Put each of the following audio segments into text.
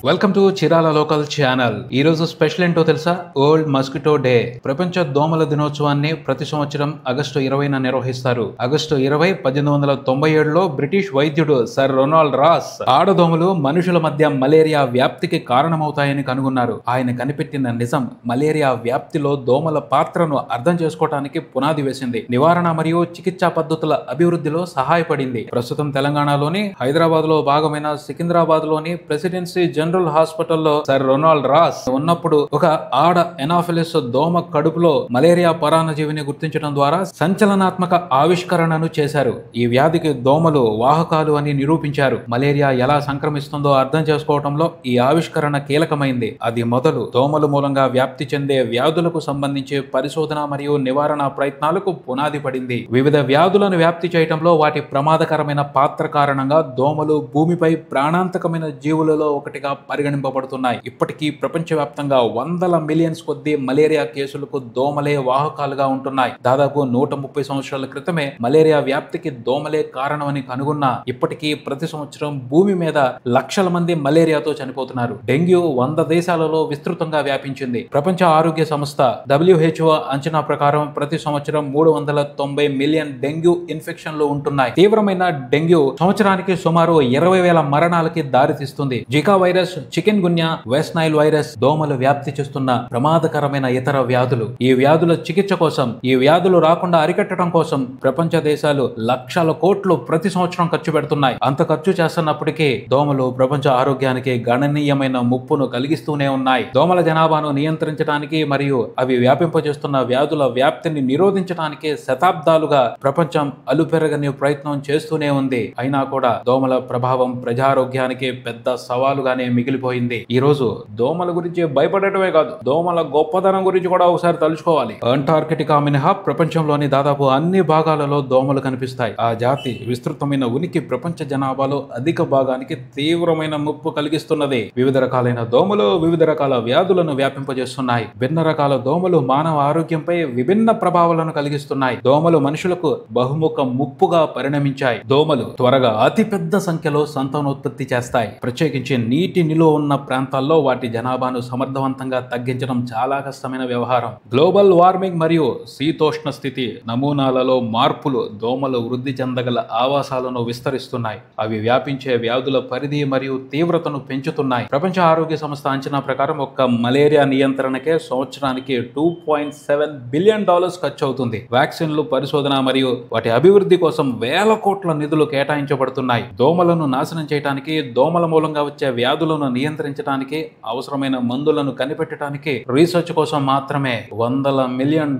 Welcome to Chirala local channel. ఈ రోజు special ఏంటో తెలుసా? World mosquito day. ప్రపంచ దోమల దినోత్సవాన్ని ప్రతి సంవత్సరం ఆగస్టు 20న నిర్వహిస్తారు. ఆగస్టు 20, 1897లో బ్రిటిష్ వైద్యుడు సర్ రొనాల్డ్ రాస్ ఆడదోమలు మనుషుల మధ్య మలేరియా వ్యాప్తికి కారణమవుతాయని కనుగొన్నారు. ఆయన కనిపెట్టిన నిజం మలేరియా వ్యాప్తిలో దోమల పాత్రను అర్థం చేసుకోవడానికి పునాది వేసింది. నివారణ మరియు చికిత్సా పద్ధతుల అభివృద్ధిలో సహాయపడింది. ప్రస్తుతం తెలంగాణలోని హైదరాబాద్ లో భాగమైన సికింద్రాబాద్ లోని ప్రెసిడెన్సీ జనరల్ హాస్పిటల్లో సర్ రొనాల్డ్ రాస్ ఉన్నప్పుడు ఒక ఆడ ఎనాఫిలిస్ దోమ కడుపులో మలేరియా పరాన్నజీవిని గుర్తించడం ద్వారా సంచలనాత్మక ఆవిష్కరణను చేశారు. ఈ వ్యాధికి దోమలు వాహకాలు అని నిరూపించారు. మలేరియా ఎలా సంక్రమిస్తుందో అర్థం చేసుకోవడంలో ఈ ఆవిష్కరణ కీలకమైంది. అది మొదలు దోమల మూలంగా వ్యాప్తి చెందే వ్యాధులకు సంబంధించి పరిశోధన మరియు నివారణ ప్రయత్నాలకు పునాది పడింది. వివిధ వ్యాధులను వ్యాప్తి చేయడంలో వాటి ప్రమాదకరమైన పాత్ర కారణంగా దోమలు భూమిపై ప్రాణాంతకమైన జీవులలో ఒకటిగా పరిగణింపబడుతున్నాయి. ఇప్పటికీ ప్రపంచవ్యాప్తంగా వందల మిలియన్స్ కొద్దీ మలేరియా కేసులకు దోమలే వాహకాలుగా ఉంటున్నాయి. దాదాపు 130 సంవత్సరాల క్రితమే మలేరియా వ్యాప్తికి దోమలే కారణమని కనుగొన్నా ఇప్పటికీ ప్రతి సంవత్సరం భూమి మీద లక్షల మంది మలేరియాతో చనిపోతున్నారు. డెంగ్యూ 100 దేశాలలో విస్తృతంగా వ్యాపించింది. ప్రపంచ ఆరోగ్య సంస్థ WHO అంచనా ప్రకారం ప్రతి సంవత్సరం 390 మిలియన్ డెంగ్యూ ఇన్ఫెక్షన్లు ఉంటున్నాయి. తీవ్రమైన డెంగ్యూ సంవత్సరానికి సుమారు 20,000 మరణాలకి దారితీస్తుంది. Zika virus, chikungunya, West Nile virus దోమలు వ్యాప్తి చేస్తున్న ప్రమాదకరమైన ఇతర వ్యాధులు. ఈ వ్యాధుల చికిత్స కోసం, ఈ వ్యాధులు రాకుండా అరికట్టడం కోసం ప్రపంచ దేశాలు లక్షల కోట్లు ప్రతి సంవత్సరం ఖర్చు పెడుతున్నాయి. అంత ఖర్చు చేస్తున్నప్పటికీ దోమలు ప్రపంచ ఆరోగ్యానికి గణనీయమైన ముప్పును కలిగిస్తూనే ఉన్నాయి. దోమల జనాభాను నియంత్రించడానికి మరియు అవి వ్యాపింపజేస్తున్న వ్యాధుల వ్యాప్తిని నిరోధించడానికి శతాబ్దాలుగా ప్రపంచం అలుపెరగని ప్రయత్నం చేస్తూనే ఉంది. అయినా కూడా దోమల ప్రభావం ప్రజారోగ్యానికి పెద్ద సవాలుగానే మిగిలిపోయింది. ఈ రోజు దోమల గురించి భయపడటమే కాదు, దోమల గొప్పతనం గురించి కూడా ఒకసారి తలుచుకోవాలి. అంటార్కిటికా మినహా ప్రపంచంలోని దాదాపు అన్ని భాగాలలో దోమలు కనిపిస్తాయి. ఆ జాతి విస్తృతమైన ఉనికి ప్రపంచ జనాభాలో అధిక భాగానికి తీవ్రమైన ముప్పు కలిగిస్తున్నది. వివిధ రకాలైన దోమలు వివిధ రకాల వ్యాధులను వ్యాపింపజేస్తున్నాయి. భిన్న రకాల దోమలు మానవ ఆరోగ్యంపై విభిన్న ప్రభావాలను కలిగిస్తున్నాయి. దోమలు మనుషులకు బహుముఖ ముప్పుగా పరిణమించాయి. దోమలు త్వరగా అతిపెద్ద సంఖ్యలో సంతానోత్పత్తి చేస్తాయి. ప్రత్యేకించి నీటి నిలువ ఉన్న ప్రాంతాల్లో వాటి జనాభాను సమర్థవంతంగా తగ్గించడం చాలా కష్టమైన వ్యవహారం. గ్లోబల్ వార్మింగ్ మరియు శీతోష్ణ స్థితి నమూనాలలో మార్పులు దోమలు వృద్ధి చెందగల ఆవాసాలను విస్తరిస్తున్నాయి. అవి వ్యాపించే వ్యాధుల పరిధి మరియు తీవ్రతను పెంచుతున్నాయి. ప్రపంచ ఆరోగ్య సంస్థ అంచనా ప్రకారం ఒక్క మలేరియా నియంత్రణకే సంవత్సరానికి $2.7 బిలియన్ ఖర్చు అవుతుంది. వ్యాక్సిన్లు, పరిశోధన మరియు వాటి అభివృద్ధి కోసం వేల కోట్ల నిధులు కేటాయించబడుతున్నాయి. దోమలను నాశనం చేయడానికి, దోమల మూలంగా వచ్చే వ్యాధులను నియంత్రించడానికి, అవసరమైన మందులను కనిపెట్టడానికి రీసెర్చ్ కోసం మాత్రమే $100 మిలియన్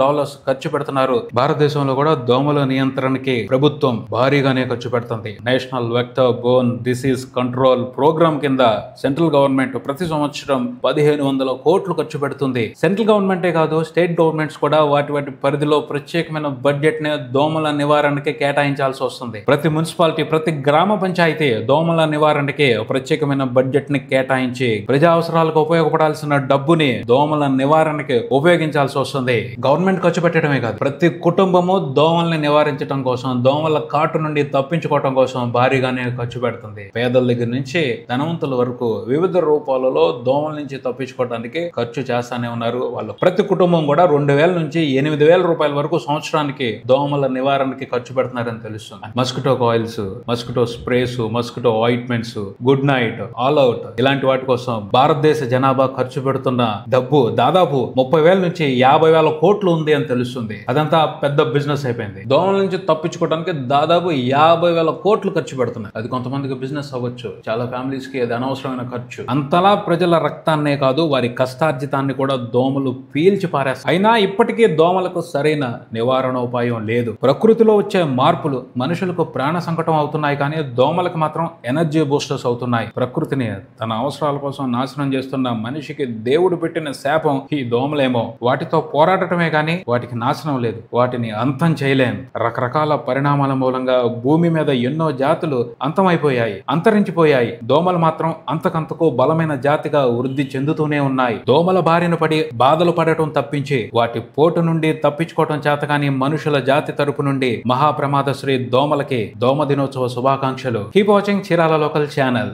ఖర్చు పెడుతున్నారు. భారతదేశంలో కూడా దోమల నియంత్రణకి ప్రభుత్వం భారీగానే ఖర్చు పెడుతుంది. National vector borne disease control program కింద సెంట్రల్ గవర్నమెంట్ ప్రతి సంవత్సరం 1,500 కోట్లు ఖర్చు పెడుతుంది. సెంట్రల్ గవర్నమెంటే కాదు, స్టేట్ గవర్నమెంట్స్ కూడా వాటి పరిధిలో ప్రత్యేకమైన బడ్జెట్ ని దోమల నివారణకి కేటాయించాల్సి వస్తుంది. ప్రతి మున్సిపాలిటీ, ప్రతి గ్రామ పంచాయతీ దోమల నివారణకి ప్రత్యేకమైన బడ్జెట్ ని కేటాయించి ప్రజా అవసరాలకు ఉపయోగపడాల్సిన డబ్బుని దోమల నివారణకి ఉపయోగించాల్సి వస్తుంది. గవర్నమెంట్ ఖర్చు పెట్టడమే కాదు, ప్రతి కుటుంబము దోమల్ని నివారించడం కోసం, దోమల కాటు నుండి తప్పించుకోవడం కోసం భారీగానే ఖర్చు పెడుతుంది. పేదల దగ్గర నుంచి ధనవంతుల వరకు వివిధ రూపాలలో దోమల నుంచి తప్పించుకోవడానికి ఖర్చు చేస్తానే ఉన్నారు. వాళ్ళు ప్రతి కుటుంబం కూడా 2,000 నుంచి 8,000 రూపాయల వరకు సంవత్సరానికి దోమల నివారణకి ఖర్చు పెడుతున్నారని తెలుస్తుంది. Mosquito coils, mosquito sprays, mosquito ointments, good night, all out ఇలాంటి వాటి కోసం భారతదేశ జనాభా ఖర్చు పెడుతున్న డబ్బు దాదాపు 30,000 నుంచి 50,000 కోట్లు ఉంది అని తెలుస్తుంది. అదంతా పెద్ద బిజినెస్ అయిపోయింది. దోమల నుంచి తప్పించుకోవడానికి దాదాపు 50,000 కోట్లు ఖర్చు పెడుతున్నాయి. అది కొంతమందికి బిజినెస్ అవ్వచ్చు, చాలా ఫ్యామిలీస్ కి అది అనవసరమైన ఖర్చు. అంతలా ప్రజల రక్తాన్నే కాదు, వారి కష్టార్జితాన్ని కూడా దోమలు పీల్చి పారేస్తాయి. అయినా ఇప్పటికీ దోమలకు సరైన నివారణ ఉపాయం లేదు. ప్రకృతిలో వచ్చే మార్పులు మనుషులకు ప్రాణ సంకటం అవుతున్నాయి, కానీ దోమలకు మాత్రం ఎనర్జీ బూస్టర్స్ అవుతున్నాయి. ప్రకృతిని తన అవసరాల కోసం నాశనం చేస్తున్న మనిషికి దేవుడు పెట్టిన శాపం ఈ దోమలేమో. వాటితో పోరాడటమే కానీ వాటికి నాశనం లేదు, వాటిని అంతం చేయలేం. రకరకాల పరిణామాల మూలంగా భూమి మీద ఎన్నో జాతులు అంతమైపోయాయి, అంతరించిపోయాయి. దోమలు మాత్రం అంతకంతకు బలమైన జాతిగా వృద్ధి చెందుతూనే ఉన్నాయి. దోమల బారిన పడి బాధలు పడటం తప్పించి వాటి పోటు నుండి తప్పించుకోవటం చేతకాని మనుషుల జాతి తరపు నుండి మహాప్రమాద శ్రీ దోమలకి దోమ దినోత్సవ శుభాకాంక్షలు. Keep watching Chirala local channel.